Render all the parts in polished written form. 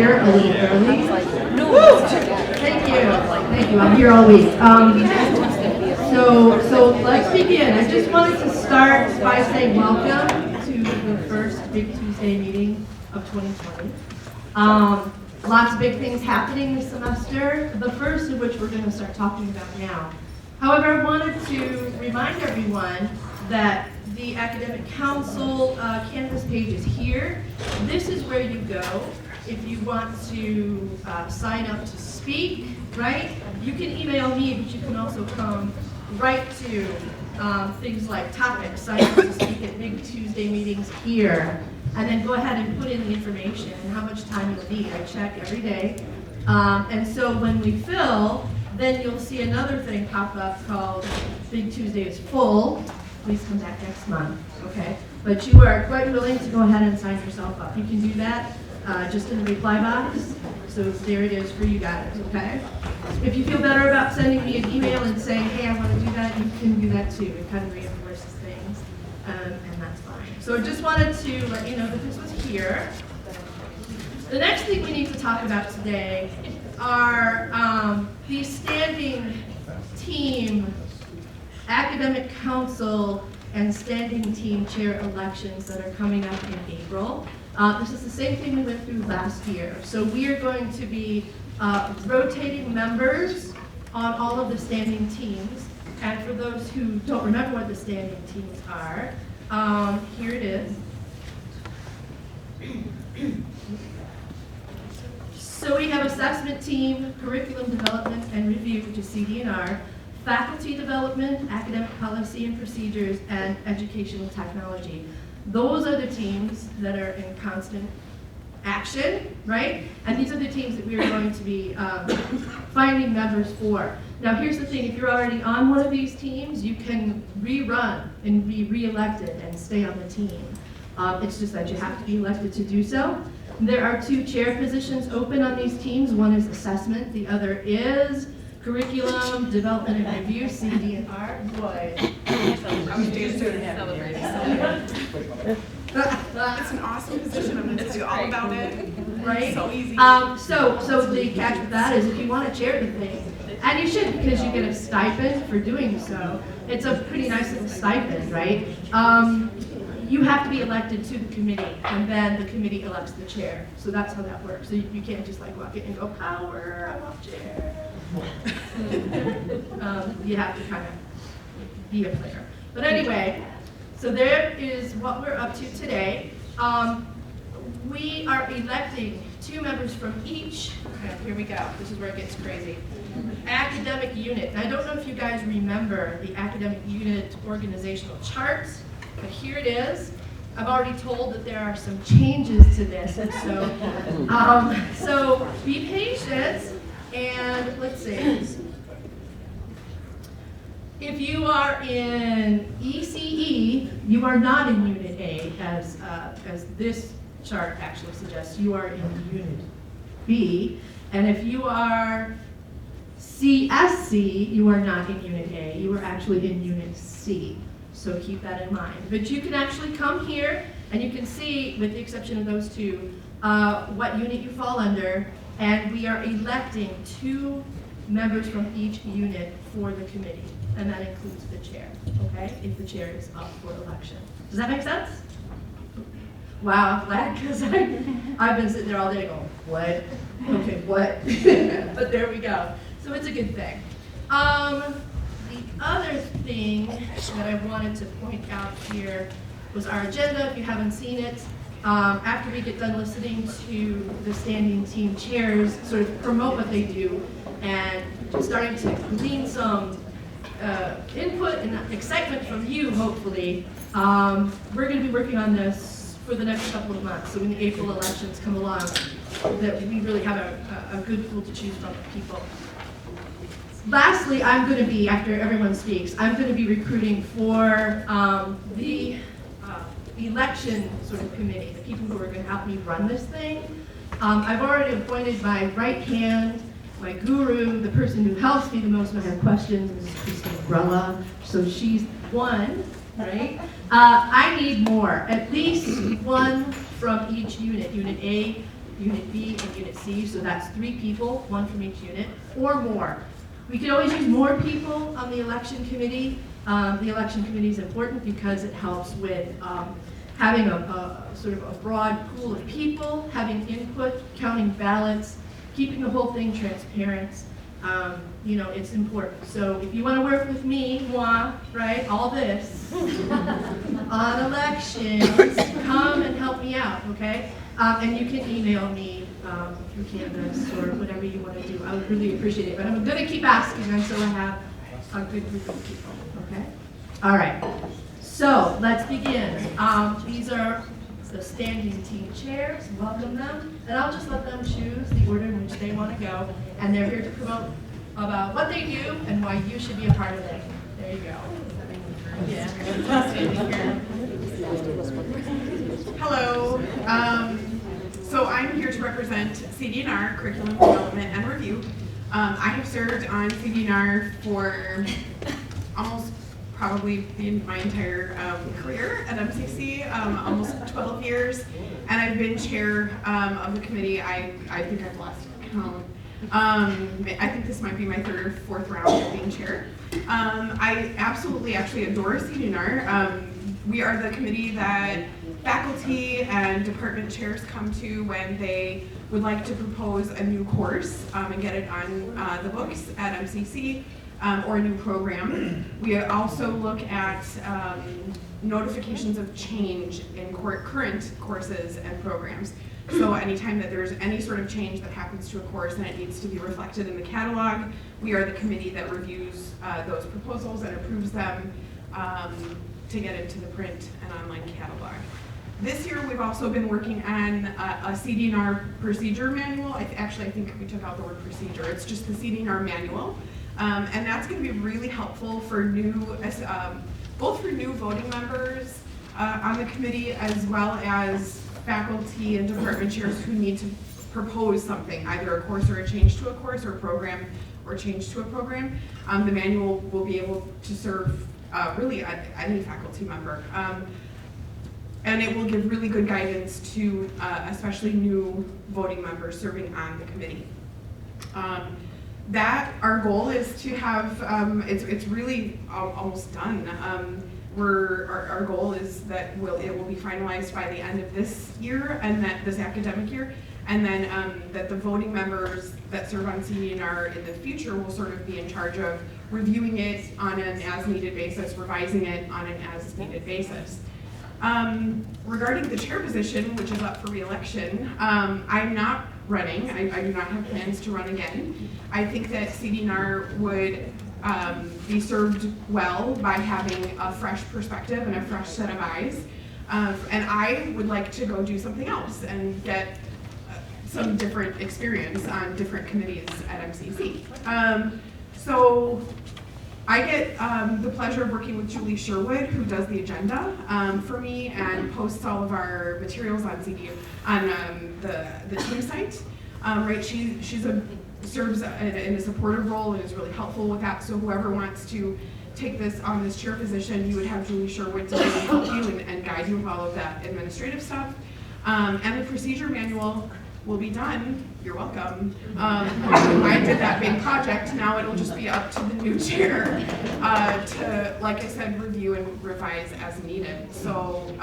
here a little early. Woo! Thank you. I'm here all week. So let's begin. I just wanted to start by saying welcome to the first Big Tuesday meeting of 2020. Lots of big things happening this semester, the first of which we're going to start talking about now. However, I wanted to remind everyone that the Academic Council Canvas page is here. This is where you go if you want to sign up to speak, right? You can email me, but you can also come right to things like topics, sign up to speak at Big Tuesday meetings here, and then go ahead and put in the information and how much time you'll need. I check every day. And so when we fill, then you'll see another thing pop up called Big Tuesday is full. Please come back next month, okay? But you are quite willing to go ahead and sign yourself up. You can do that just in the reply box. So there it is for you guys, okay? If you feel better about sending me an email and saying, hey, I want to do that, you can do that too. It kind of reinforces things, and that's fine. So I just wanted to let you know that this was here. The next thing we need to talk about today are the standing team, academic council, and standing team chair elections that are coming up in April. This is the same thing we went through last year. So we are going to be rotating members on all of the standing teams. And for those who don't remember what the standing teams are, here it is. So we have assessment team, curriculum development and review, which is CD&R, faculty development, academic policy and procedures, and educational technology. Those are the teams that are in constant action, right? And these are the teams that we are going to be finding members for. Now here's the thing, if you're already on one of these teams, you can rerun and be re-elected and stay on the team. It's just that you have to be elected to do so. There are 2 chair positions open on these teams. One is assessment, the other is curriculum, development and review, CD&R. Boy. I was doing celebrating. It's an awesome position. I'm going to tell you all about it. Right? So easy. So the catch with that is if you want to chair the thing, and you should because you get a stipend for doing so. It's a pretty nice little stipend, right? You have to be elected to the committee, and then the committee elects the chair. So that's how that works. So you can't just like walk in and go, power, I'm off chair. You have to kind of be a player. But anyway, so there is what we're up to today. We are electing 2 members from each, okay, here we go, this is where it gets crazy, academic unit. And I don't know if you guys remember the academic unit organizational chart, but here it is. I've already told that there are some changes to this, and so be patient, and let's see. If you are in ECE, you are not in Unit A, as this chart actually suggests. You are in Unit B, and if you are CSC, you are not in Unit A. You are actually in Unit C. So keep that in mind. But you can actually come here, and you can see, with the exception of those 2, what unit you fall under, and we are electing 2 members from each unit for the committee, and that includes the chair, okay, if the chair is up for election. Does that make sense? Wow, I'm glad, because I've been sitting there all day going, what? Okay, what? But there we go. So it's a good thing. The other thing that I wanted to point out here was our agenda, if you haven't seen it. After we get done listening to the standing team chairs sort of promote what they do and starting to glean some input and excitement from you, hopefully, we're going to be working on this for the next couple of months. So when the April elections come along, that we really have a good pool to choose from of people. Lastly, I'm going to be, after everyone speaks, I'm going to be recruiting for the election sort of committee, the people who are going to help me run this thing. I've already appointed my right hand, my guru, the person who helps me the most when I have questions, Mrs. Christine Brella. So she's one, right? I need more, at least 1 from each unit. Unit A, Unit B and Unit C, so that's 3 people, 1 from each unit, or more. We could always use more people on the election committee. The election committee is important because it helps with having a sort of a broad pool of people, having input, counting ballots, keeping the whole thing transparent. You know, it's important. So if you want to work with me, moi, right, all this, on elections, come and help me out, okay? And you can email me through Canvas or whatever you want to do. I would really appreciate it. But I'm going to keep asking until I have a good group of people, okay? All right. So let's begin. These are the standing team chairs. Welcome them. And I'll just let them choose the order in which they want to go. And they're here to promote about what they do and why you should be a part of it. There you go. Yeah. Hello. So I'm here to represent CD&R, Curriculum Development and Review. I have served on CD&R for almost probably my entire career at MCC, almost 12 years. And I've been chair of the committee. I think I've lost count. I think this might be my 3rd or 4th round of being chair. I absolutely actually adore CD&R. We are the committee that faculty and department chairs come to when they would like to propose a new course and get it on the books at MCC or a new program. We also look at notifications of change in current courses and programs. So anytime that there's any sort of change that happens to a course and it needs to be reflected in the catalog, we are the committee that reviews those proposals and approves them to get into the print and online catalog. This year we've also been working on a CD&R procedure manual. I think we took out the word procedure. It's just the CD&R manual. And that's going to be really helpful for both for new voting members on the committee as well as faculty and department chairs who need to propose something, either a course or a change to a course or a program or change to a program. The manual will be able to serve really any faculty member. And it will give really good guidance to especially new voting members serving on the committee. That our goal is to have, it's really almost done. Our goal is that it will be finalized by the end of this year and that this academic year, and then that the voting members that serve on CD&R in the future will sort of be in charge of reviewing it on an as-needed basis, revising it on an as-needed basis. Regarding the chair position, which is up for re-election, I'm not running. I do not have plans to run again. I think that CD&R would be served well by having a fresh perspective and a fresh set of eyes. And I would like to go do something else and get some different experience on different committees at MCC. So I get the pleasure of working with Julie Sherwood, who does the agenda for me and posts all of our materials on the team site. Right, she serves in a supportive role and is really helpful with that. So whoever wants to take this chair position, you would have Julie Sherwood to really help you and guide you with all of that administrative stuff. And the procedure manual will be done. You're welcome. I did that big project. Now it'll just be up to the new chair to, like I said, review and revise as needed. So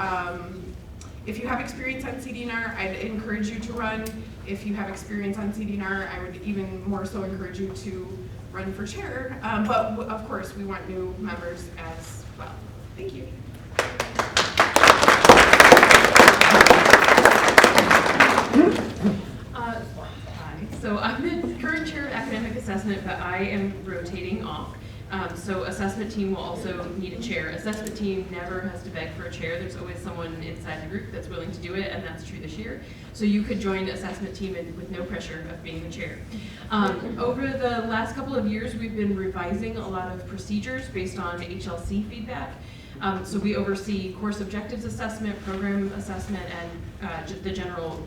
if you have experience on CD&R, I'd encourage you to run. If you have experience on CD&R, I would even more so encourage you to run for chair. But of course, we want new members as well. Thank you. So I'm the current chair of academic assessment, but I am rotating off. So assessment team will also need a chair. Assessment team never has to beg for a chair. There's always someone inside the group that's willing to do it, and that's true this year. So you could join the assessment team with no pressure of being the chair. Over the last couple of years, we've been revising a lot of procedures based on HLC feedback. So we oversee course objectives assessment, program assessment, and the general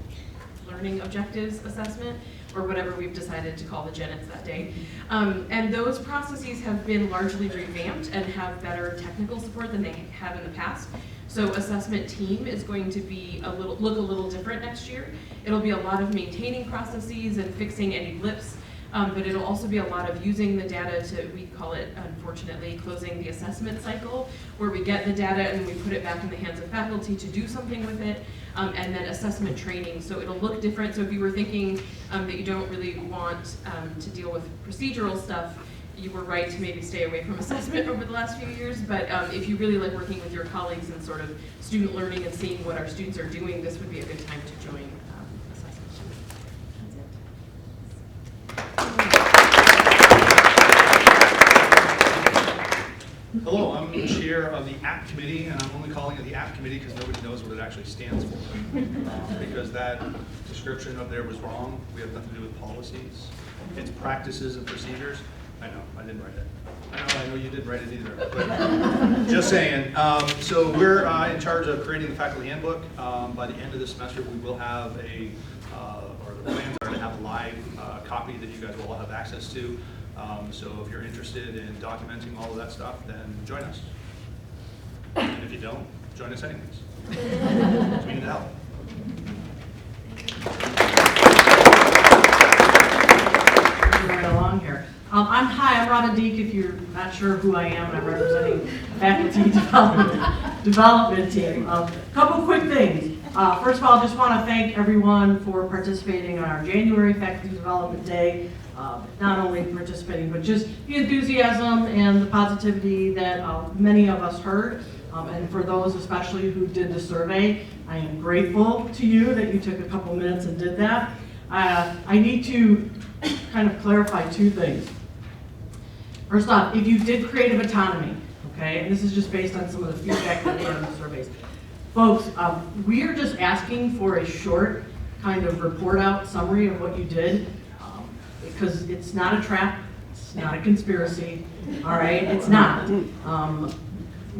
learning objectives assessment, or whatever we've decided to call the Genets that day. And those processes have been largely revamped and have better technical support than they have in the past. So assessment team is going to be look a little different next year. It'll be a lot of maintaining processes and fixing any blips, but it'll also be a lot of using the data to, we call it, unfortunately, closing the assessment cycle, where we get the data and we put it back in the hands of faculty to do something with it, and then assessment training. So it'll look different. So if you were thinking that you don't really want to deal with procedural stuff, you were right to maybe stay away from assessment over the last few years, but if you really like working with your colleagues and sort of student learning and seeing what our students are doing, this would be a good time to join assessment. Hello, I'm the chair of the AAC committee, and I'm only calling it the AAC committee because nobody knows what it actually stands for. Because that description up there was wrong. We have nothing to do with policies. It's practices and procedures. I know, I didn't write it. I know you didn't write it either, but just saying. So we're in charge of creating the faculty handbook. By the end of this semester, we will have or the plans are to have a live copy that you guys will all have access to. So if you're interested in documenting all of that stuff, then join us. And if you don't, join us anyways. We need help. Right along here. I'm Rhonda Deek, if you're not sure who I am, and I'm representing faculty development team. Couple quick things. First of all, I just want to thank everyone for participating on our January Faculty Development Day. Not only participating, but just the enthusiasm and the positivity that many of us heard. And for those especially who did the survey, I am grateful to you that you took a couple minutes and did that. I need to kind of clarify two things. First off, if you did creative autonomy, okay, and this is just based on some of the feedback that we had in the surveys. Folks, we are just asking for a short kind of report out summary of what you did, because it's not a trap, it's not a conspiracy, all right, it's not.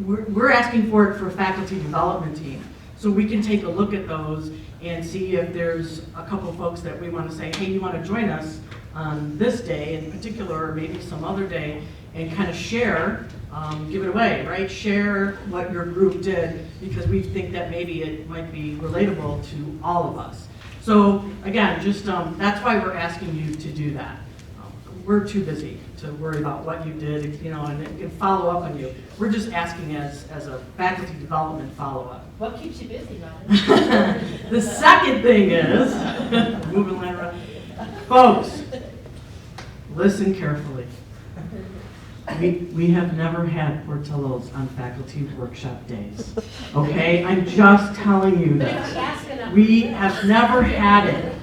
We're asking for it for a faculty development team, so we can take a look at those and see if there's a couple folks that we want to say, hey, you want to join us on this day in particular, or maybe some other day, and kind of share, give it away, right? Share what your group did, because we think that maybe it might be relatable to all of us. So again, just that's why we're asking you to do that. We're too busy to worry about what you did, you know, and follow up on you. We're just asking as a faculty development follow-up. What keeps you busy, Robin? The second thing is, moving right around. Folks, listen carefully. We have never had Portillo's on faculty workshop days. Okay, I'm just telling you this. We have never had it.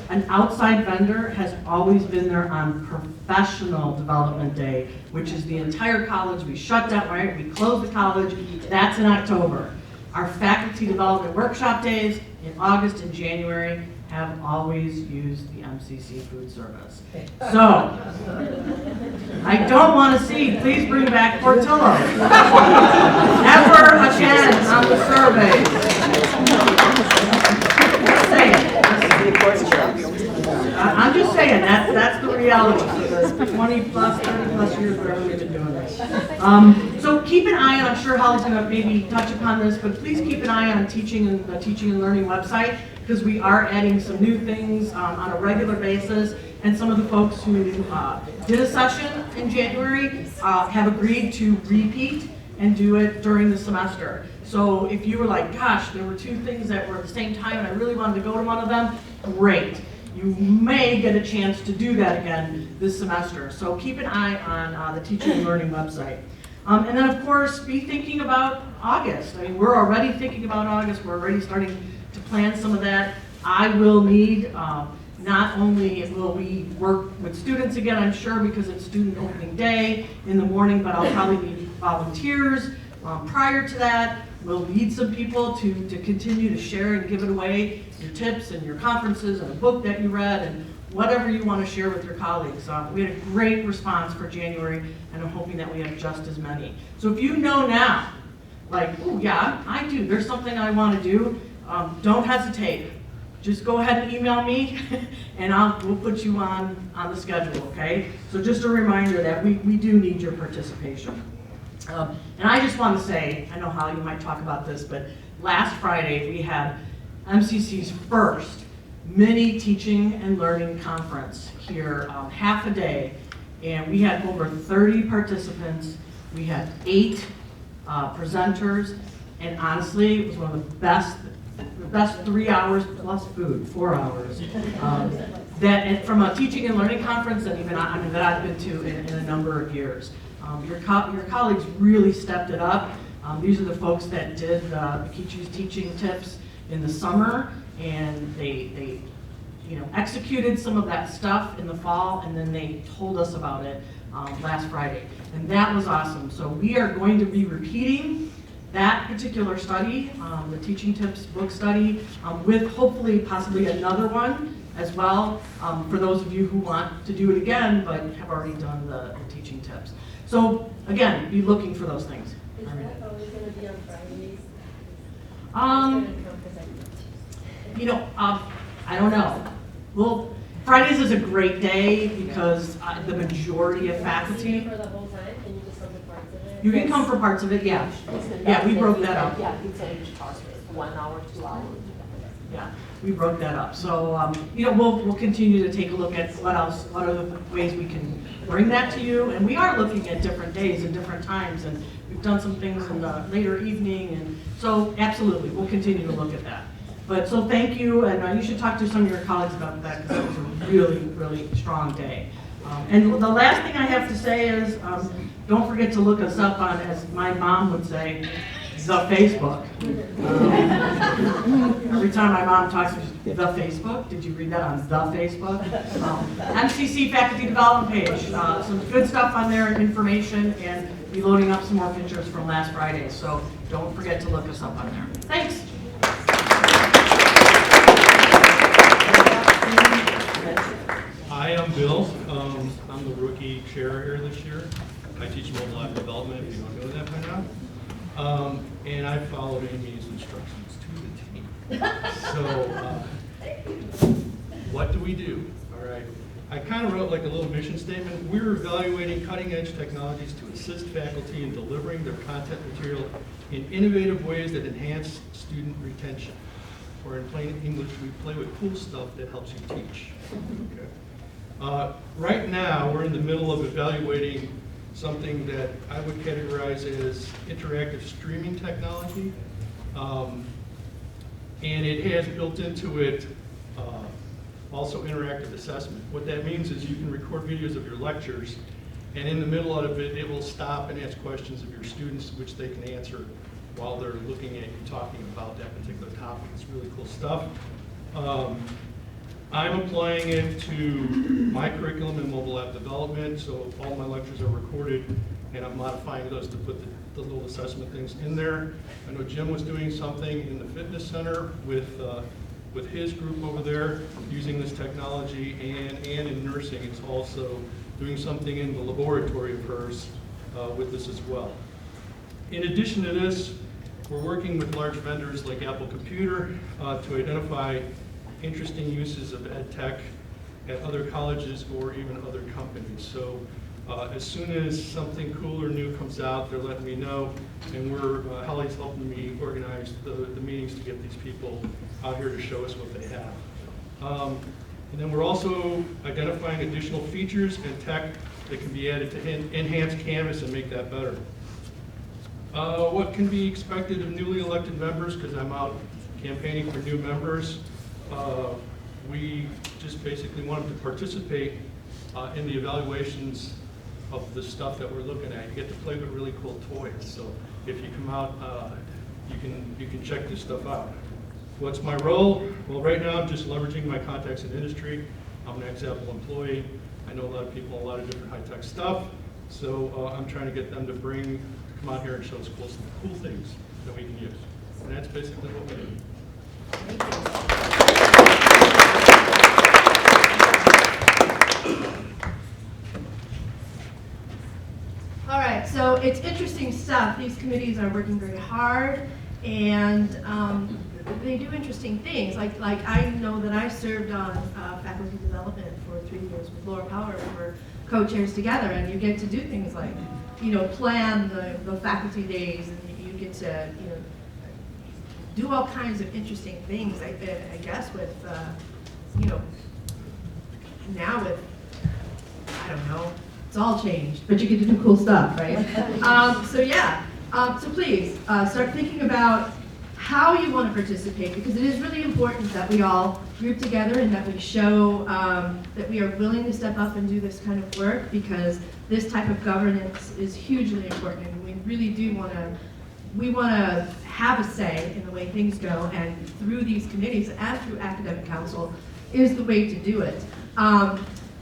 An outside vendor has always been there on professional development day, which is the entire college. We shut down, right? We close the college. That's in October. Our faculty development workshop days in August and January have always used the MCC food service. So, I don't want to see, please bring back Portillo's. Never again on the survey. Just saying. I'm just saying, that's the reality for the 20 plus, 30 plus years whatever we've been doing this. So keep an eye on, I'm sure Holly's going to maybe touch upon this, but please keep an eye on the Teaching and Learning website, because we are adding some new things on a regular basis, and some of the folks who did a session in January have agreed to repeat and do it during the semester. So if you were like, gosh, there were two things that were at the same time and I really wanted to go to one of them, great. You may get a chance to do that again this semester. So keep an eye on the Teaching and Learning website. And then of course, be thinking about August. I mean, we're already thinking about August. We're already starting to plan some of that. I will need, not only will we work with students again, I'm sure, because it's student opening day in the morning, but I'll probably need volunteers prior to that. We'll need some people to continue to share and give it away, your tips and your conferences and a book that you read and whatever you want to share with your colleagues. We had a great response for January, and I'm hoping that we have just as many. So if you know now, like, oh yeah, I do, there's something I want to do, don't hesitate. Just go ahead and email me, and we'll put you on the schedule, okay? So just a reminder that we do need your participation. And I just want to say, I know how you might talk about this, but last Friday we had MCC's first mini teaching and learning conference here, half a day, and we had over 30 participants. We had 8 presenters, and honestly, it was one of the best 3 hours plus food, 4 hours. That from a teaching and learning conference that even that I've been to in a number of years. Your colleagues really stepped it up. These are the folks that did the Kichu's teaching tips in the summer, and they executed some of that stuff in the fall, and then they told us about it last Friday, and that was awesome. So we are going to be repeating that particular study, the teaching tips book study, with hopefully possibly another one as well, for those of you who want to do it again but have already done the teaching tips. So again, be looking for those things. Is that always going to be on Fridays? I don't know. Well, Fridays is a great day because the majority of faculty. For the whole time, can you just come to parts of it? You can come for parts of it, yeah. Yeah, we broke that up. Yeah, you said each class was 1 hour, 2 hours. Yeah, we broke that up. So, we'll continue to take a look at what are the ways we can bring that to you. And we are looking at different days and different times, and we've done some things in the later evening, and so absolutely, we'll continue to look at that. But so thank you, and you should talk to some of your colleagues about that because it was a really, really strong day. And the last thing I have to say is, don't forget to look us up on, as my mom would say, the Facebook. Every time my mom talks, the Facebook. Did you read that on the Facebook? MCC Faculty Development page. Some good stuff on there, information, and be loading up some more pictures from last Friday. So don't forget to look us up on there. Thanks. Hi, I'm Bill. I'm the rookie chair here this year. I teach mobile app development, if you don't know that by now. And I followed Amy's instructions to the T. So, what do we do? All right. I kind of wrote like a little mission statement. We're evaluating cutting-edge technologies to assist faculty in delivering their content material in innovative ways that enhance student retention. Or in plain English, we play with cool stuff that helps you teach. Okay. Right now, we're in the middle of evaluating something that I would categorize as interactive streaming technology. And it has built into it also interactive assessment. What that means is you can record videos of your lectures, and in the middle of it, it will stop and ask questions of your students, which they can answer while they're looking at you talking about that particular topic. It's really cool stuff. I'm applying it to my curriculum in mobile app development, so all my lectures are recorded, and I'm modifying those to put the little assessment things in there. I know Jim was doing something in the fitness center with his group over there using this technology, and in nursing, it's also doing something in the laboratory of hers with this as well. In addition to this, we're working with large vendors like Apple Computer to identify interesting uses of ed tech at other colleges or even other companies. So as soon as something cool or new comes out, they're letting me know, and Holly's helping me organize the meetings to get these people out here to show us what they have. And then we're also identifying additional features and tech that can be added to enhance Canvas and make that better. What can be expected of newly elected members, because I'm out campaigning for new members. We just basically want them to participate in the evaluations of the stuff that we're looking at. You get to play with really cool toys, so if you come out, you can check this stuff out. What's my role? Well, right now I'm just leveraging my contacts in industry. I'm an ex-Apple employee. I know a lot of people, a lot of different high-tech stuff, so I'm trying to get them to come out here and show us cool things that we can use. And that's basically what we do. All right, so it's interesting stuff. These committees are working very hard, and they do interesting things. Like I know that I served on faculty development for 3 years with Laura Power. We were co-chairs together, and you get to do things like plan the faculty days, and you get to, do all kinds of interesting things. I guess with, now with, I don't know, it's all changed, but you get to do cool stuff, right? So please, start thinking about how you want to participate, because it is really important that we all group together and that we show that we are willing to step up and do this kind of work, because this type of governance is hugely important, and we really do want to have a say in the way things go, and through these committees and through Academic Council is the way to do it.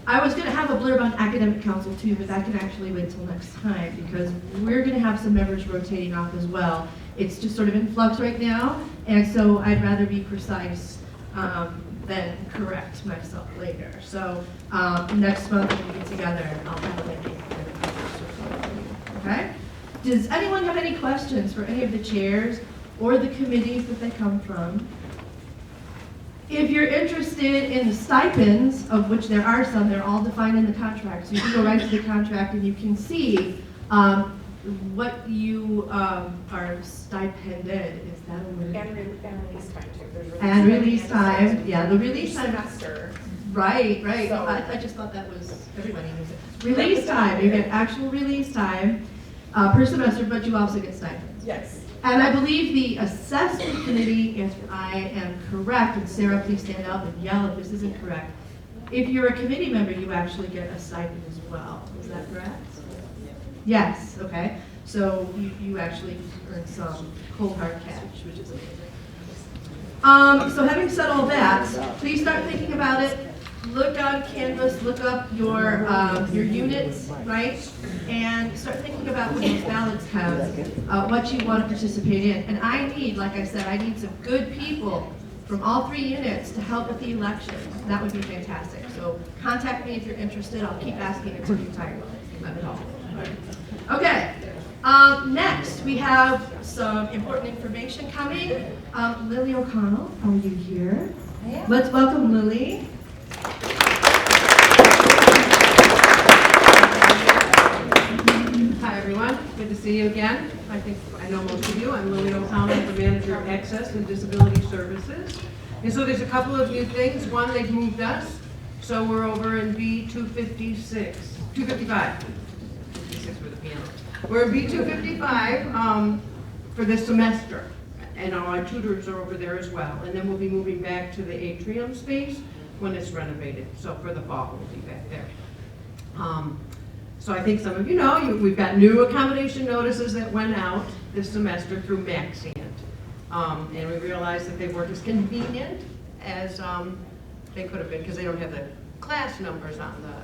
I was going to have a blurb on Academic Council too, but that can actually wait till next time, because we're going to have some members rotating off as well. It's just sort of in flux right now, and so I'd rather be precise than correct myself later. So next month when we get together, I'll have a link. Okay? Does anyone have any questions for any of the chairs or the committees that they come from? If you're interested in the stipends, of which there are some, they're all defined in the contract. So you can go right to the contract and you can see what you are stipended. Is that a word? And release time too. There's And release time. Yeah, the release time. Semester. Right. So- I just thought that was, everybody knows it. Release time. You get actual release time per semester, but you also get stipends. Yes. And I believe the assessment committee, if I am correct, and Sarah, please stand up and yell if this isn't correct. If you're a committee member, you actually get a stipend as well. Is that correct? Yes, okay. So you actually earn some cold hard cash, which is amazing. So having said all that, please start thinking about it. Look on Canvas, look up your units, right? And start thinking about when those ballots come, what you want to participate in. And I need, like I said, I need some good people from all 3 units to help with the election. That would be fantastic. So contact me if you're interested. I'll keep asking until you're tired. Let me know. Okay. Next, we have some important information coming. Lily O'Connell, are you here? Let's welcome Lily. Hi, everyone. Good to see you again. I think I know most of you. I'm Lily O'Connell, the manager of Access and Disability Services. And so there's a couple of new things. One, they've moved us. So we're over in B256, 255. 56 for the piano. We're in B255 for this semester. And our tutors are over there as well. And then we'll be moving back to the atrium space when it's renovated. So for the fall, we'll be back there. So I think some of you know, we've got new accommodation notices that went out this semester through Maxient. And we realized that they weren't as convenient as they could have been, because they don't have the class numbers on the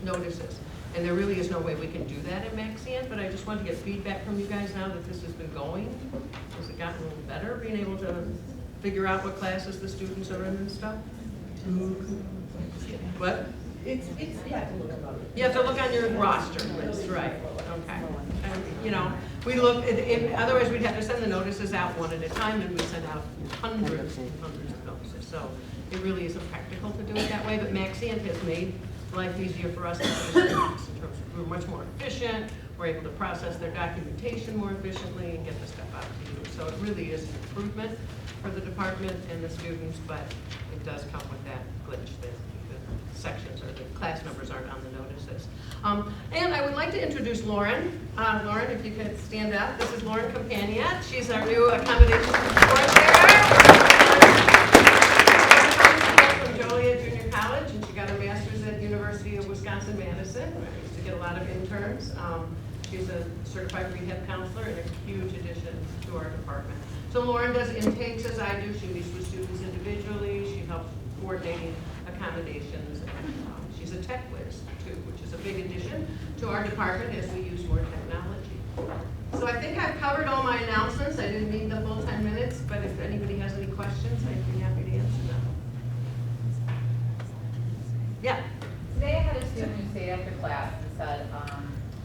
notices. And there really is no way we can do that in Maxient, but I just wanted to get feedback from you guys now that this has been going. Has it gotten a little better, being able to figure out what classes the students are in and stuff? What? You have to look on your roster list, right? Okay. We look. Otherwise, we'd have to send the notices out one at a time, and we send out hundreds and hundreds of notices. So it really isn't practical to do it that way. But Maxient has made life easier for us. We're much more efficient. We're able to process their documentation more efficiently and get the stuff out to you. So it really is an improvement for the department and the students, but it does come with that glitch that the sections or the class numbers aren't on the notices. And I would like to introduce Lauren. Lauren, if you could stand up. This is Lauren Campagna. She's our new accommodation coordinator. From Joliet Junior College, and she got her master's at University of Wisconsin-Madison. We used to get a lot of interns. She's a certified rehab counselor and a huge addition to our department. So Lauren does intakes as I do. She meets with students individually. She helps coordinating accommodations. And she's a tech whiz too, which is a big addition to our department as we use more technology. So I think I've covered all my announcements. I didn't need the full 10 minutes, but if anybody has any questions, I'd be happy to answer them. Yeah. Today I had a student who stayed after class and said,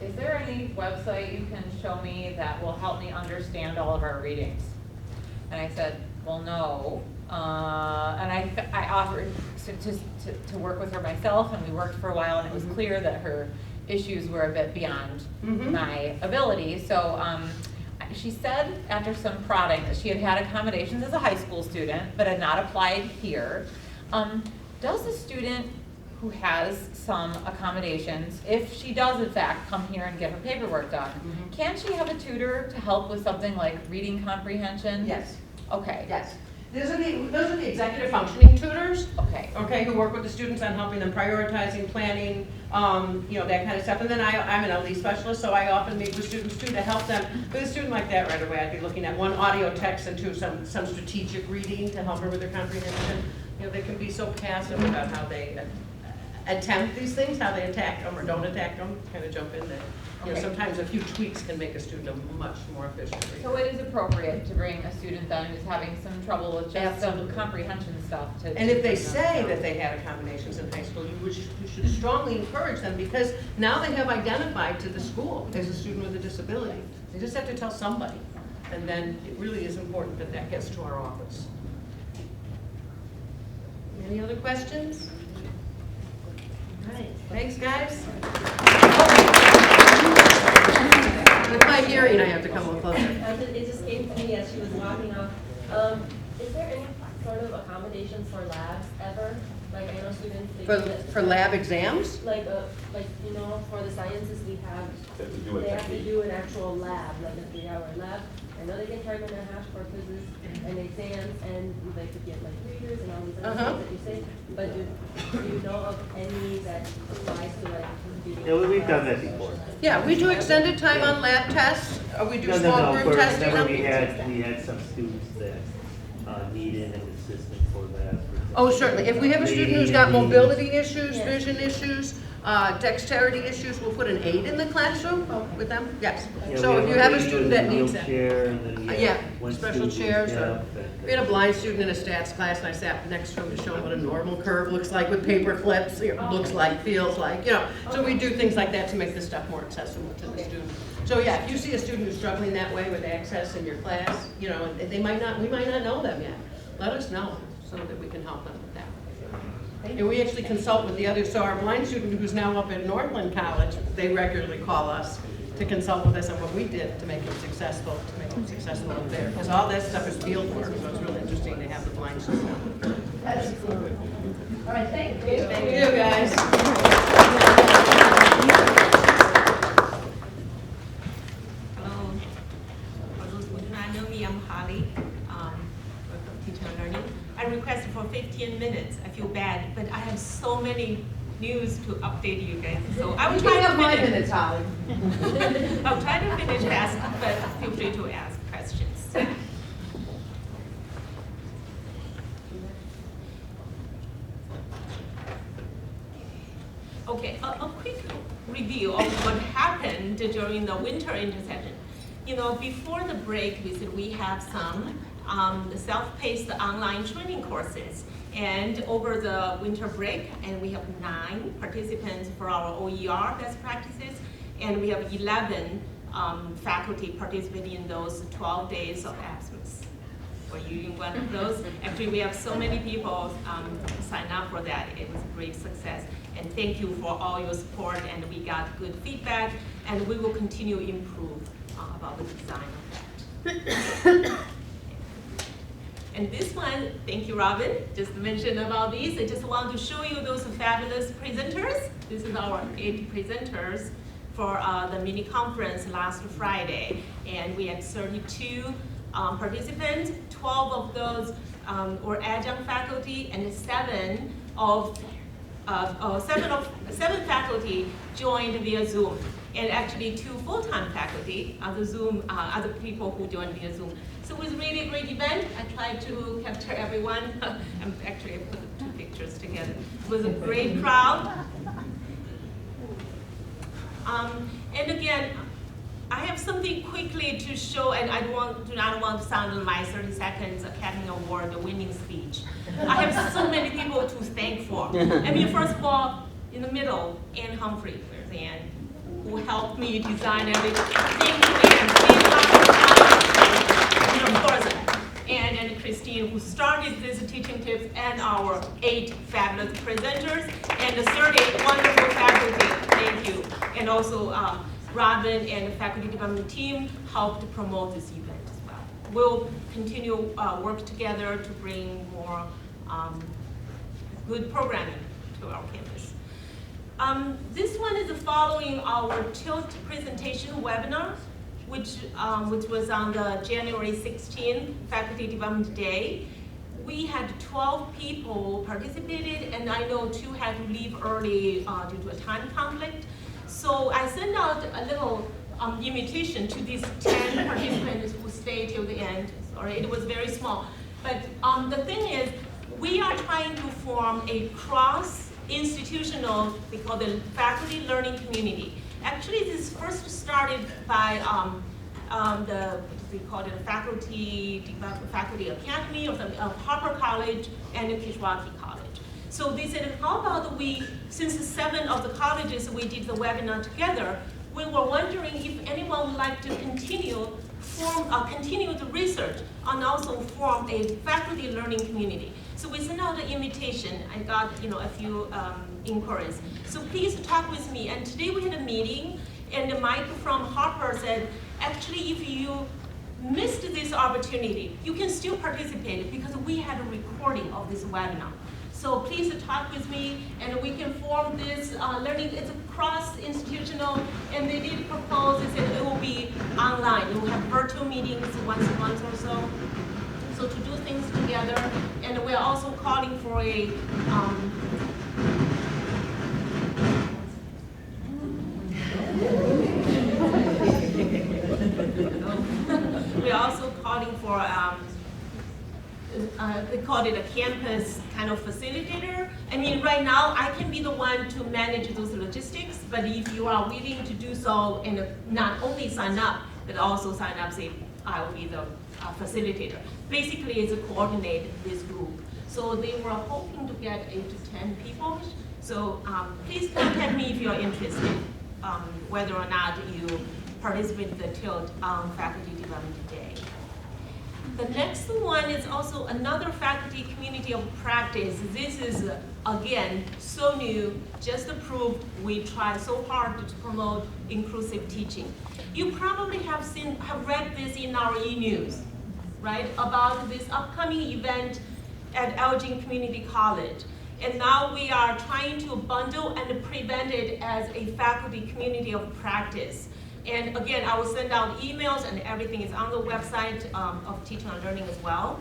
is there any website you can show me that will help me understand all of our readings? And I said, well, no. And I offered to work with her myself, and we worked for a while, and it was clear that her issues were a bit beyond Mhm. my ability. So she said after some prodding that she had had accommodations as a high school student, but had not applied here. Does a student who has some accommodations, if she does in fact come here and get her paperwork done, can she have a tutor to help with something like reading comprehension? Yes, Okay. yes. Those are the executive functioning tutors, Okay. okay, who work with the students on helping them prioritizing, planning, you know, that kind of stuff. And then I'm an LD specialist, so I often meet with students too to help them. With a student like that right away, I'd be looking at one audio text and two, some strategic reading to help her with their comprehension. You know, they can be so passive about how they attempt these things, how they attack them or don't attack them, kind of jump in there. You know, Okay. sometimes a few tweaks can make a student a much more efficient reader. So it is appropriate to bring a student then who's having some trouble with just some Absolutely. comprehension stuff to. And if they bring them say down. that they had accommodations in high school, you should strongly encourage them, because now they have identified to the school as a student with a disability. They just have to tell somebody, and then it really is important that that gets to our office. Any other questions? All right, thanks, guys. With my hearing, I have to come a little closer. It just came to me as she was walking off. Is there any sort of accommodations for labs ever? Like I know students. They do it- For lab exams? Like you know, for the sciences we have, they have to do an actual lab, like a 3-hour lab. I know they get time and a half for quizzes and exams, and they could get like readers and all these other things that you say. But do you know of any that applies to like computing? Yeah, we've done that before. Yeah, we do extended time on lab tests, or we do small group for- testing. remember on- we had some students that needed an assistant for that. Oh, certainly. If we have a student who's got mobility issues, vision issues, dexterity issues, we'll put an aide in the classroom with them, yes. Yeah, So we if you have a lady student with that needs that. wheelchair, and then we Yeah, had one special student chairs, with or deaf, and- we had a blind student in a stats class, and I sat next to him to show him what a normal curve looks like with paper clips, looks like, feels like, you know. So we do things like that to make this stuff more accessible to the student. So yeah, if you see a student who's struggling that way with access in your class, you know, and we might not know them yet, let us know so that we can help them with that. And we actually consult with the others, so our blind student who's now up at Northland College, they regularly call us to consult with us on what we did to make them successful up there. Because all that stuff is field work, so it's really interesting to have the blind student. That's cool. All right, thank you. Thank you, guys. Hello. For those who do not know me, I'm Holly, from Teacher Learning. I requested for 15 minutes. I feel bad, but I have so many news to update you guys. So I will try to finish. Holly. I'll try to finish fast, but feel free to ask questions. Okay, a quick review of what happened during the winter intercession. You know, before the break, we said we have some self-paced online training courses. And over the winter break, and we have 9 participants for our OER best practices, and we have 11 faculty participating in those 12 days of absence. Were you in one of those? Actually, we have so many people sign up for that. It was a great success. And thank you for all your support, and we got good feedback, and we will continue to improve about the design of that. And this one, thank you, Robin, just mentioned about these. I just want to show you those fabulous presenters. This is our 8 presenters for the mini conference last Friday. And we had 32 participants. 12 of those were adjunct faculty, and 7 faculty joined via Zoom. And actually 2 full-time faculty, other people who joined via Zoom. So it was really a great event. I tried to capture everyone. I put 2 pictures together. It was a great crowd. And again, I have something quickly to show, and I do not want to sound my 30 seconds Academy Award winning speech. I have so many people to thank for. I mean, first of all, in the middle, Ann Humphrey, where's Ann, who helped me design everything. Thank you, Ann. And of course, Ann and Christine team who started these teaching tips, and our 8 fabulous presenters, and the 30 wonderful faculty. Thank you. And also Robin and the faculty development team helped promote this event as well. We'll continue work together to bring more good programming to our campus. This one is following our TILT presentation webinar, which was on the January 16th Faculty Development Day. We had 12 people participated, and I know 2 had to leave early due to a time conflict. So I sent out a little invitation to these 10 participants who stayed till the end. Sorry, it was very small. But the thing is, we are trying to form a cross-institutional, we call it faculty learning community. Actually, this first started by we call it a faculty academy of Harper College and Kishwaukee College. So they said, how about since 7 of the colleges we did the webinar together, we were wondering if anyone would like to continue the research and also form a faculty learning community. So we sent out an invitation. I got a few inquiries. So please talk with me. And today we had a meeting, and Mike from Harper said, actually, if you missed this opportunity, you can still participate because we had a recording of this webinar. So please talk with me, and we can form this learning. It's cross-institutional, and they did propose, they said it will be online. We'll have virtual meetings once a month or so. So to do things together, and we're also calling for a we're also calling for they called it a campus kind of facilitator. I mean, right now I can be the one to manage those logistics, but if you are willing to do so and not only sign up, but also sign up, say, I will be the facilitator. Basically, it's to coordinate this group. So they were hoping to get 8 to 10 people. So please contact me if you're interested, whether or not you participate in the TILT Faculty Development Day. The next one is also another faculty community of practice. This is, again, so new, just approved. We try so hard to promote inclusive teaching. You probably have read this in our e-news, right, about this upcoming event at Elgin Community College. And now we are trying to bundle and prevent it as a faculty community of practice. And again, I will send out emails, and everything is on the website of Teaching and Learning as well.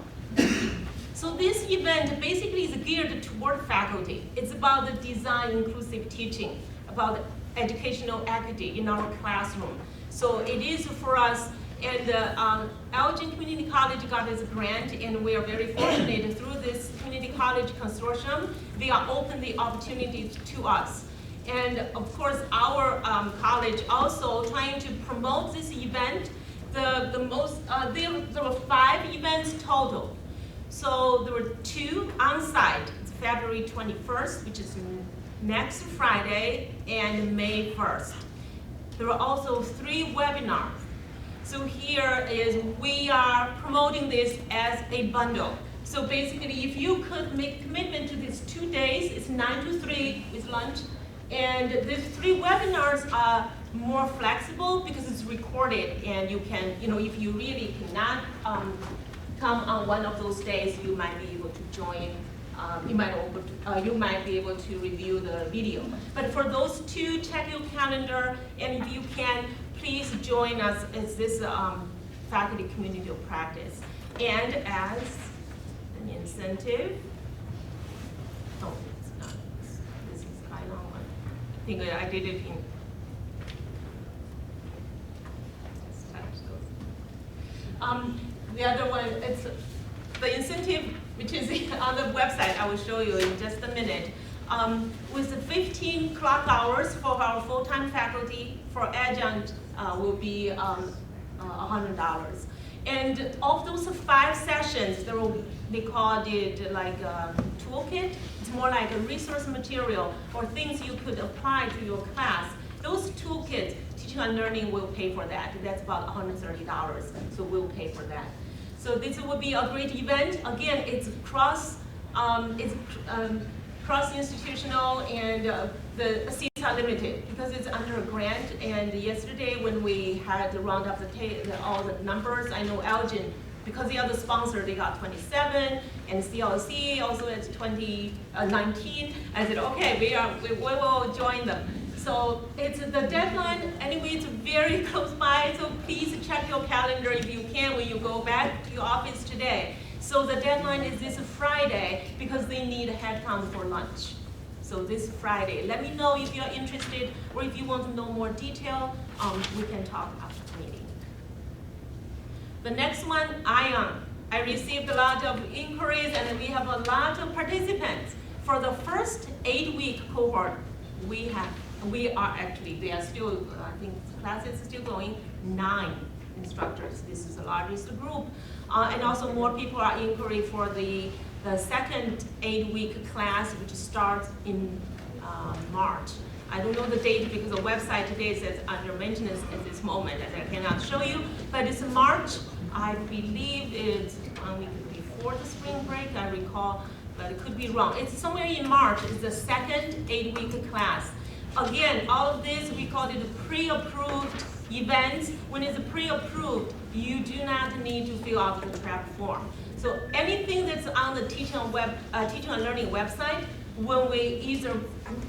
So this event basically is geared toward faculty. It's about the design inclusive teaching, about educational equity in our classroom. So it is for us, and Elgin Community College got this grant, and we are very fortunate through this community college consortium, they are open the opportunities to us. And of course, our college also trying to promote this event. There were 5 events total. So there were 2 on-site. It's February 21st, which is next Friday, and May 1st. There were also 3 webinars. So here is, we are promoting this as a bundle. So basically, if you could make commitment to these 2 days, it's 9 to 3 with lunch. And these 3 webinars are more flexible because it's recorded, and you can, if you really cannot come on one of those days, you might be able to join. You might be able to review the video. But for those 2, check your calendar, and if you can, please join us as this faculty community of practice. And as an incentive, I think I did it in. The other one, it's the incentive, which is on the website. I will show you in just a minute. With the 15 clock hours for our full-time faculty, for adjunct will be $100. And of those 5 sessions, they called it like a toolkit. It's more like a resource material or things you could apply to your class. Those toolkits, Teaching and Learning will pay for that. That's about $130, so we'll pay for that. So this will be a great event. Again, it's cross-institutional, and the seats are limited because it's under a grant. And yesterday when we had round up all the numbers, I know Elgin, because they are the sponsor, they got 27, and CLC also at 19. I said, okay, we will join them. So it's the deadline, anyway, it's very close by, so please check your calendar if you can when you go back to your office today. So the deadline is this Friday because they need a headcount for lunch. So this Friday, let me know if you're interested or if you want to know more detail, we can talk after the meeting. The next one, ION. I received a lot of inquiries and we have a lot of participants. For the first 8-week cohort, they are still, I think class is still going, 9 instructors. This is the largest group. And also more people are inquiring for the second 8-week class, which starts in March. I don't know the date because the website today says under maintenance at this moment, and I cannot show you, but it's March. I believe it's 1 week before the spring break, I recall, but it could be wrong. It's somewhere in March. It's the second 8-week class. Again, all of this, we call it pre-approved events. When it's pre-approved, you do not need to fill out the prep form. So anything that's on the teaching and learning website, when we either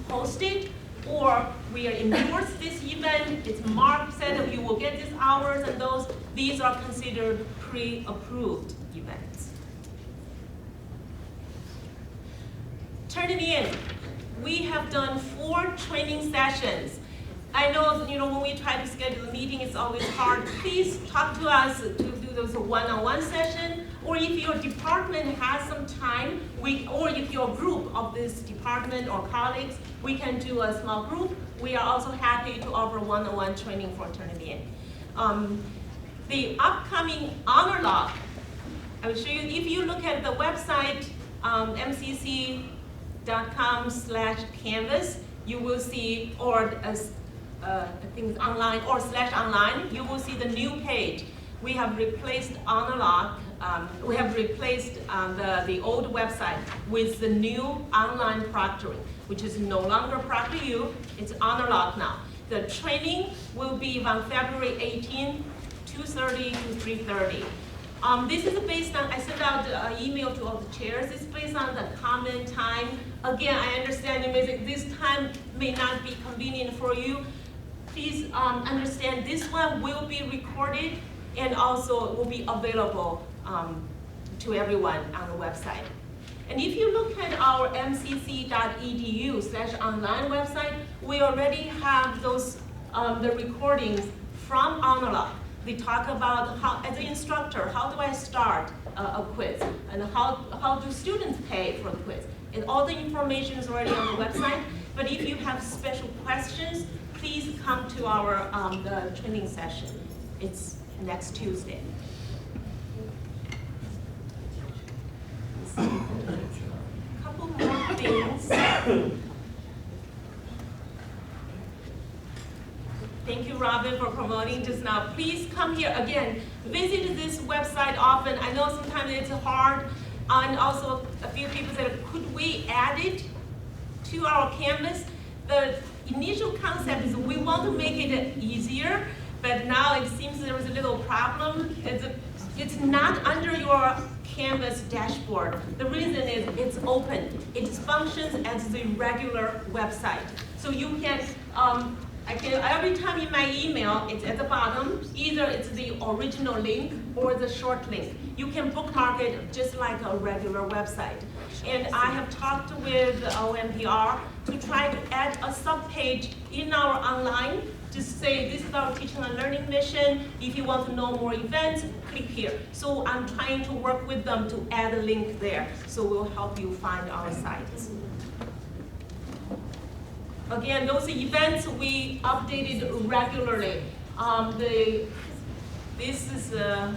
post it or we endorse this event, it's marked, said that you will get these hours and those, these are considered pre-approved events. Turn it in. We have done 4 training sessions. I know, when we try to schedule a meeting, it's always hard. Please talk to us to do those one-on-one session, or if your department has some time, or if your group of this department or colleagues, we can do a small group. We are also happy to offer one-on-one training for Turnitin. The upcoming honor log, I will show you, if you look at the website, mcc.com/canvas, you will see, or I think it's online or /online, you will see the new page. We have replaced honor log. We have replaced the old website with the new online proctoring, which is no longer ProctorU, it's honor log now. The training will be on February 18, 2:30 to 3:30. This is based on, I sent out an email to all the chairs, it's based on the common time. Again, I understand this time may not be convenient for you. Please understand this one will be recorded and also will be available to everyone on the website. And if you look at our mcc.edu/online website, we already have those the recordings from Honor. They talk about how, as an instructor, how do I start a quiz, and how do students pay for the quiz. And all the information is already on the website. But if you have special questions, please come to our the training session. It's next Tuesday. A couple more things. Thank you, Robin, for promoting just now. Please come here again. Visit this website often. I know sometimes it's hard. And also, a few people said, could we add it to our Canvas? The initial concept is we want to make it easier, but now it seems there is a little problem. It's not under your Canvas dashboard. The reason is it's open. It functions as the regular website. So you can, every time in my email, it's at the bottom, either it's the original link or the short link. You can bookmark it just like a regular website. And I have talked with OMPR to try to add a subpage in our online to say this is our teaching and learning mission. If you want to know more events, click here. So I'm trying to work with them to add a link there. So we'll help you find our sites. Again, those events we updated regularly. This is the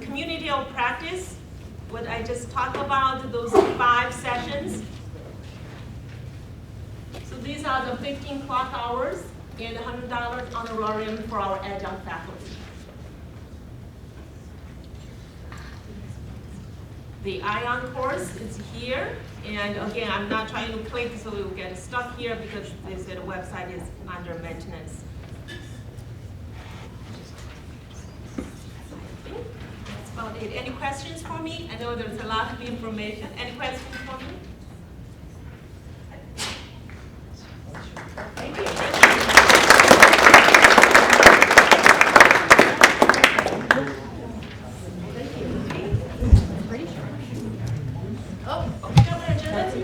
community of practice, what I just talked about, those 5 sessions. So these are the 15 clock hours and $100 honorarium for our adjunct faculty. The ION course is here, and again, I'm not trying to click so we will get stuck here because they said the website is under maintenance. I think that's about it. Any questions for me? I know there's a lot of information. Any questions for me? Thank you.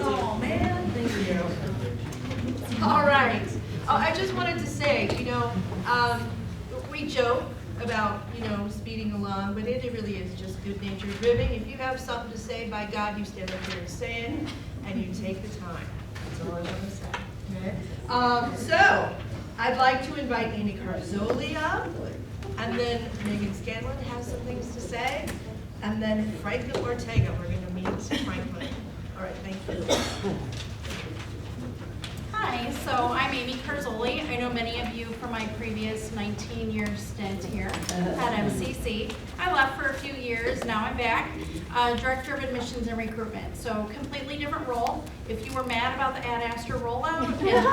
Oh, man, thank you. All right. Oh, I just wanted to say, we joke about, speeding along, but it really is just good-natured ribbing. If you have something to say, by God, you stand up here and say it, and you take the time. That's all I want to say. Okay? So, I'd like to invite Amy Carzoli up, and then Megan Scanlon has some things to say, and then Franklin Ortega, we're going to meet Franklin. All right, thank you. Hi, so I'm Amy Carzoli. I know many of you from my previous 19-year stint here at MCC. I left for a few years, now I'm back, Director of Admissions and Recruitment. So completely different role. If you were mad about the Ad Astra rollout and the press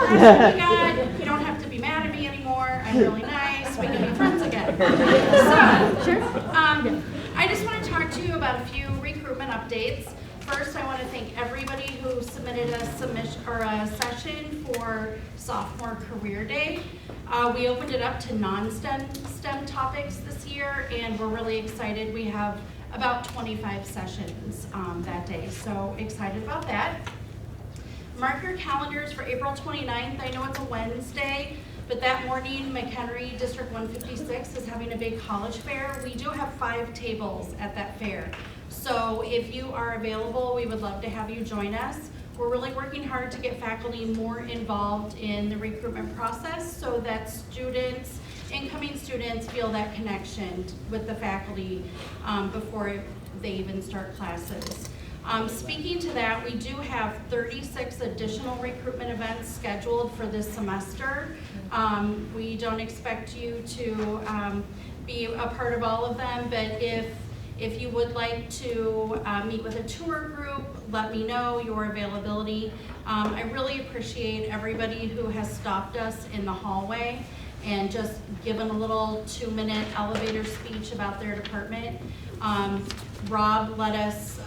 we got, you don't have to be mad at me anymore. I'm really nice, we can be friends again. So, I just want to talk to you about a few recruitment updates. First, I want to thank everybody who submitted a submission or a session for Sophomore Career Day. We opened it up to non-STEM topics this year, and we're really excited. We have about 25 sessions that day, so excited about that. Mark your calendars for April 29th. I know it's a Wednesday, but that morning, McHenry District 156 is having a big college fair. We do have 5 tables at that fair. So if you are available, we would love to have you join us. We're really working hard to get faculty more involved in the recruitment process so that students, incoming students, feel that connection with the faculty before they even start classes. Speaking to that, we do have 36 additional recruitment events scheduled for this semester. We don't expect you to be a part of all of them, but if you would like to meet with a tour group, let me know your availability. I really appreciate everybody who has stopped us in the hallway and just given a little 2-minute elevator speech about their department. Rob let us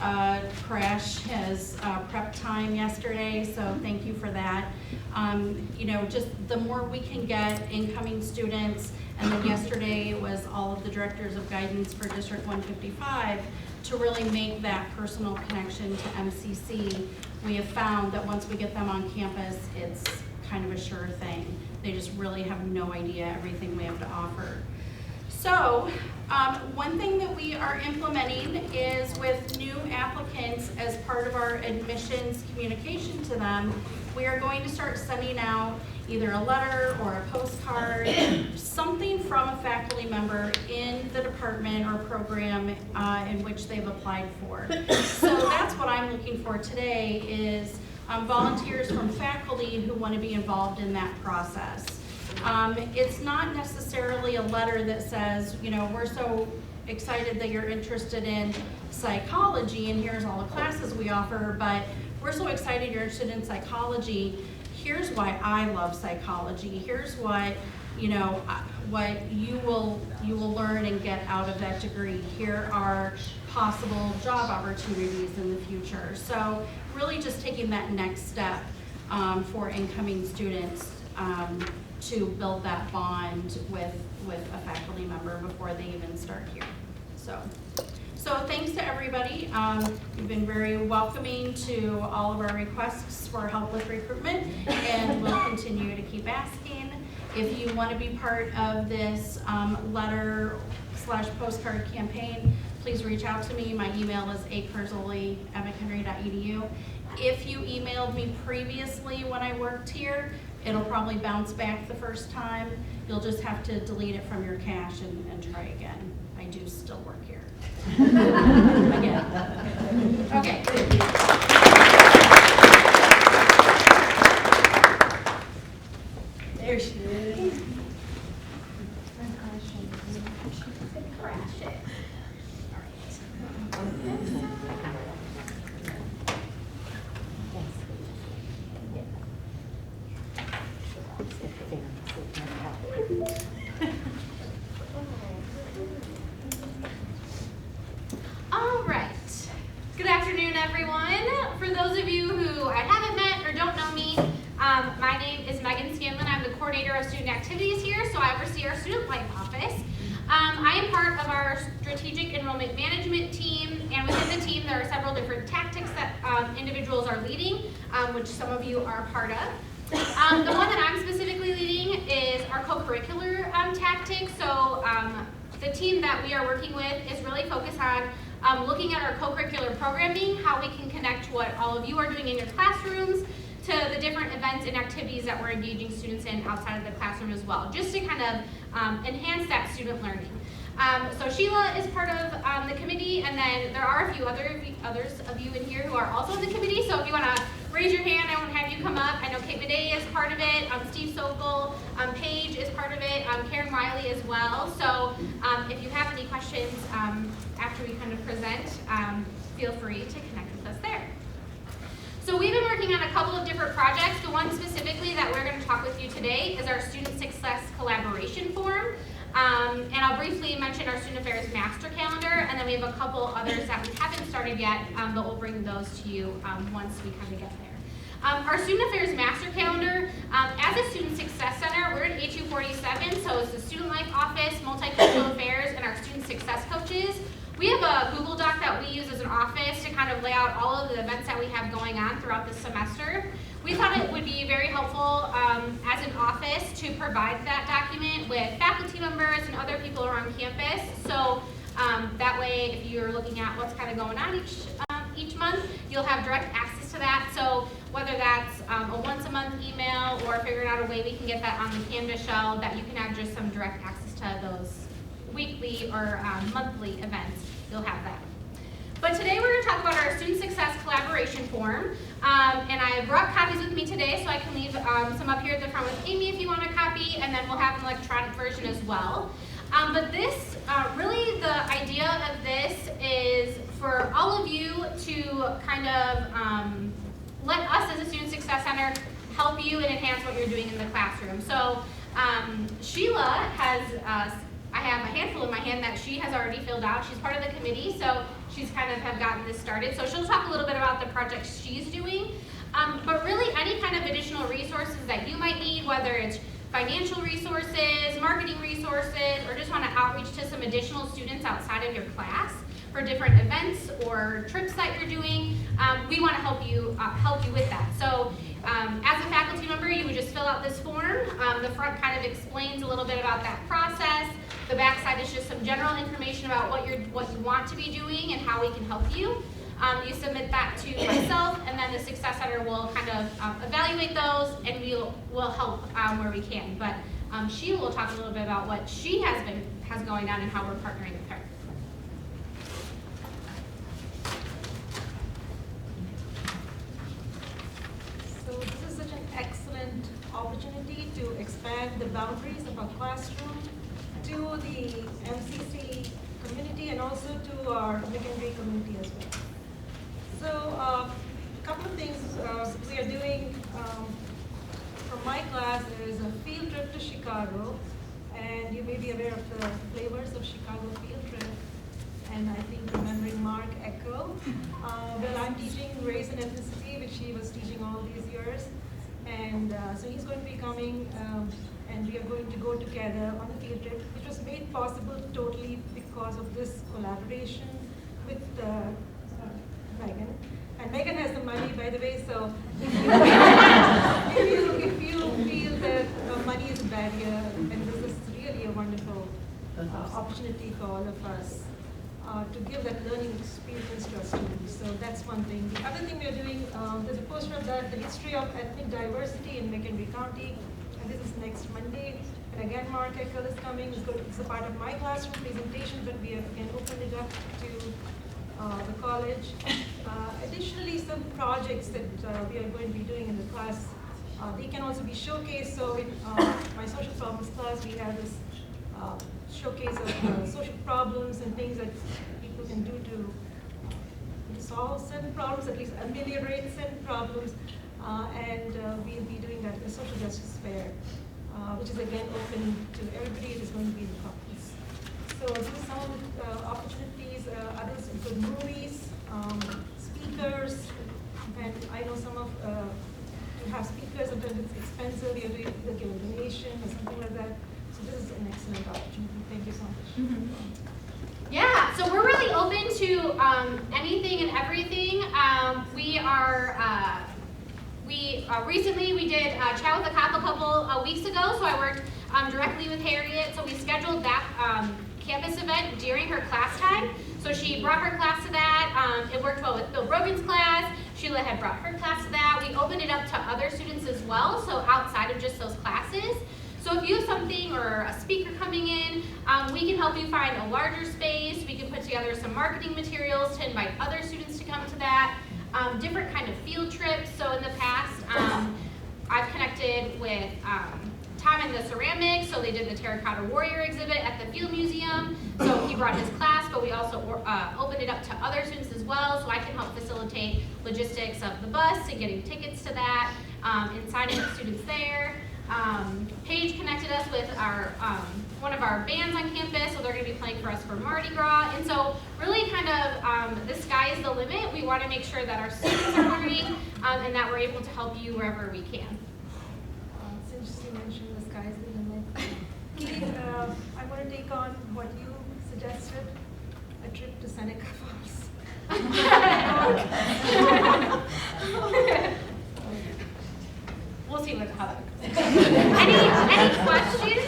crash his prep time yesterday, so thank you for that. Just the more we can get incoming students, and then yesterday it was all of the directors of guidance for District 155 to really make that personal connection to MCC. We have found that once we get them on campus, it's kind of a sure thing. They just really have no idea everything we have to offer. So, one thing that we are implementing is with new applicants as part of our admissions communication to them, we are going to start sending out either a letter or a postcard, something from a faculty member in the department or program in which they've applied for. So that's what I'm looking for today is volunteers from faculty who want to be involved in that process. It's not necessarily a letter that says, we're so excited that you're interested in psychology and here's all the classes we offer, but we're so excited you're interested in psychology. Here's why I love psychology. Here's what, what you will learn and get out of that degree. Here are possible job opportunities in the future. So really just taking that next step for incoming students to build that bond with a faculty member before they even start here. So thanks to everybody. You've been very welcoming to all of our requests for help with recruitment, and we'll continue to keep asking. If you want to be part of this letter/postcard campaign, please reach out to me. My email is acarzoli@mchenry.edu. If you emailed me previously when I worked here, it'll probably bounce back the first time. You'll just have to delete it from your cache and try again. I do still work here. Again. Okay. There she is. Crash it. All right. our student activities here, so I oversee our student life office. I am part of our strategic enrollment management team, and within the team there are several different tactics that individuals are leading, which some of you are a part of. The one that I'm specifically leading is our co-curricular tactic. So the team that we are working with is really focused on looking at our co-curricular programming, how we can connect what all of you are doing in your classrooms to the different events and activities that we're engaging students in outside of the classroom as well, just to kind of enhance that student learning. So Sheila is part of the committee, and then there are a few others of you in here who are also in the committee, so if you want to raise your hand, I won't have you come up. I know Kate Madej is part of it, Steve Sokol, Paige is part of it, Karen Wiley as well. So if you have any questions after we kind of present, feel free to connect with us there. So we've been working on a couple of different projects. The one specifically that we're going to talk with you today is our Student Success Collaboration Form. And I'll briefly mention our Student Affairs Master Calendar, and then we have a couple others that we haven't started yet, but we'll bring those to you once we kind of get there. Our Student Affairs Master Calendar, as a Student Success Center, we're in A247, so it's the Student Life Office, Multicultural Affairs, and our Student Success Coaches. We have a Google Doc that we use as an office to kind of lay out all of the events that we have going on throughout the semester. We thought it would be very helpful as an office to provide that document with faculty members and other people around campus. So that way, if you're looking at what's kind of going on each month, you'll have direct access to that. So whether that's a once a month email or figuring out a way we can get that on the Canvas shell, that you can have just some direct access to those weekly or monthly events, you'll have that. But today we're going to talk about our Student Success Collaboration Form, and I brought copies with me today, so I can leave some up here at the front with Amy if you want a copy, and then we'll have an electronic version as well. But this, really the idea of this is for all of you to kind of let us as a Student Success Center help you and enhance what you're doing in the classroom. So Sheila has I have a handful in my hand that she has already filled out. She's part of the committee, so she's kind of have gotten this started. So she'll talk a little bit about the projects she's doing. But really, any kind of additional resources that you might need, whether it's financial resources, marketing resources, or just want to outreach to some additional students outside of your class for different events or trips that you're doing, we want to help you with that. So as a faculty member, you would just fill out this form. The front kind of explains a little bit about that process. The back side is just some general information about what you want to be doing and how we can help you. You submit that to myself, and then the Success Center will kind of evaluate those, and we'll help where we can. But Sheila will talk a little bit about what she has going on and how we're partnering with her. So this is such an excellent opportunity to expand the boundaries of our classroom to the MCC community and also to our McHenry community as well. So a couple of things we are doing from my class is a field trip to Chicago, and you may be aware of the flavors of Chicago field trip, and I think remembering Mark Echo. Well, I'm teaching race and ethnicity, which he was teaching all these years, and so he's going to be coming, and we are going to go together on the field trip, which was made possible totally because of this collaboration with Megan. And Megan has the money, by the way, so if you feel that money is a barrier, and this is really a wonderful opportunity for all of us to give that learning experience to our students. So that's one thing. The other thing we're doing, there's a poster of that, the history of ethnic diversity in McHenry County, and this is next Monday. And again, Mark Eckel is coming. It's a part of my classroom presentation, but we have again opened it up to the college. Additionally, some projects that we are going to be doing in the class, they can also be showcased. So in my social problems class, we have this showcase of social problems and things that people can do to solve certain problems, at least ameliorate certain problems. And we'll be doing that at the Social Justice Fair, which is again open to everybody. It is going to be in the conference. So these are some of the opportunities. Others include movies, speakers, and I know some of you have speakers. Sometimes it's expensive, you have to either give a donation or something like that. So this is an excellent opportunity. Thank you so much. Yeah, so we're really open to anything and everything. Recently we did Chat with a Cop a couple weeks ago, so I worked directly with Harriet. So we scheduled that campus event during her class time. So she brought her class to that. It worked well with Bill Brogan's class. Sheila had brought her class to that. We opened it up to other students as well, so outside of just those classes. So if you have something or a speaker coming in, we can help you find a larger space. We can put together some marketing materials to invite other students to come to that. Different kind of field trips. So in the past, I've connected with Tom and the ceramics. So they did the Terracotta Warrior exhibit at the Field Museum. So he brought his class, but we also opened it up to other students as well. So I can help facilitate logistics of the bus and getting tickets to that and signing up students there. Paige connected us with our one of our bands on campus, so they're going to be playing for us for Mardi Gras. And so really kind of the sky is the limit. We want to make sure that our students are learning and that we're able to help you wherever we can. Since you mentioned the sky is the limit, Keith, I want to take on what you suggested, a trip to Seneca Falls. We'll see how that goes. Any questions?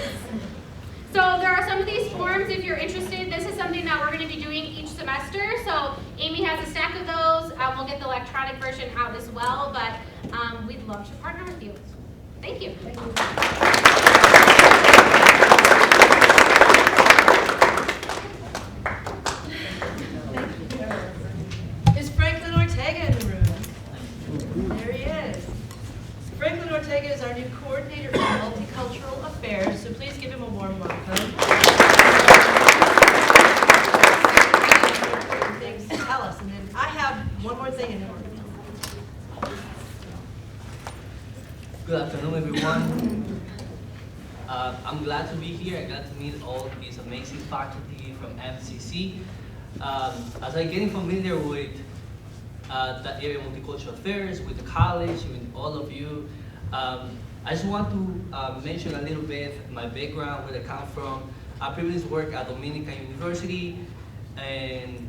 So there are some of these forms if you're interested. This is something that we're going to be doing each semester. So Amy has a stack of those. We'll get the electronic version out as well, but we'd love to partner with you. Thank you. Is Franklin Ortega in the room? There he is. Franklin Ortega is our new coordinator for multicultural affairs, so please give him a warm welcome. Things to tell us, and then I have one more thing in order. Good afternoon, everyone. I'm glad to be here. I'm glad to meet all these amazing faculty from MCC. As I'm getting familiar with the area of multicultural affairs, with the college, with all of you, I just want to mention a little bit my background, where I come from. I previously worked at Dominican University, and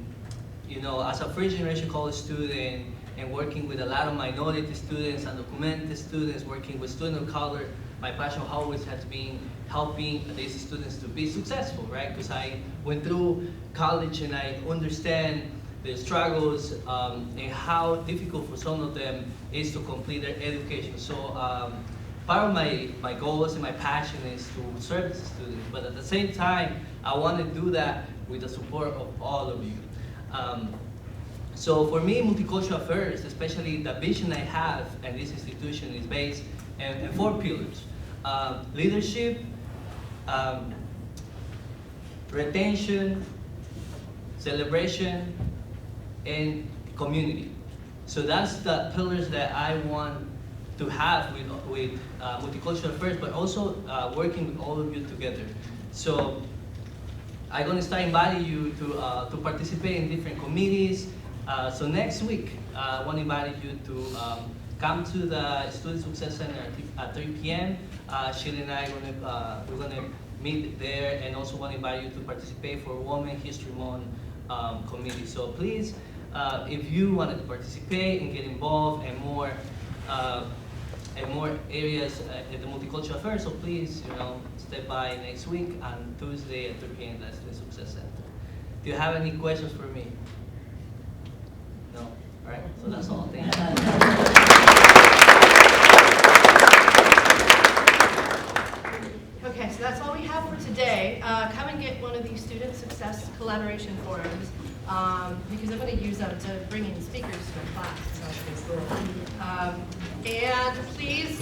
as a first generation college student, and working with a lot of minority students, undocumented students, working with students of color, my passion always has been helping these students to be successful, right? Because I went through college and I understand the struggles and how difficult for some of them is to complete their education. So part of my goals and my passion is to serve the students, but at the same time, I want to do that with the support of all of you. So for me, multicultural affairs, especially the vision I have, and this institution is based in 4 pillars: leadership, retention, celebration, and community. So that's the pillars that I want to have with multicultural affairs, but also working with all of you together. So I'm going to start inviting you to participate in different committees. So next week, I want to invite you to come to the Student Success Center at 3 p.m. Sheila and I we're going to meet there, and also want to invite you to participate for Women's History Month committee. So please, if you wanted to participate and get involved in more areas in the multicultural affairs, so please, step by next week on Tuesday at 3 p.m. at the Student Success Center. Do you have any questions for me? No? All right, so that's all. Thank you. Okay, so that's all we have for today. Come and get one of these Student Success Collaboration Forums, because I'm going to use them to bring in speakers to my class. And please,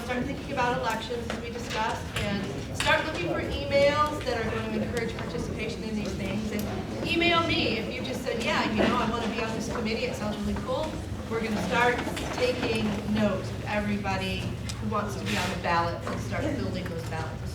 start thinking about elections as we discussed, and start looking for emails that are going to encourage participation in these things. And email me if you just said, yeah, I want to be on this committee, it sounds really cool. We're going to start taking notes of everybody who wants to be on the ballot and start building those ballots.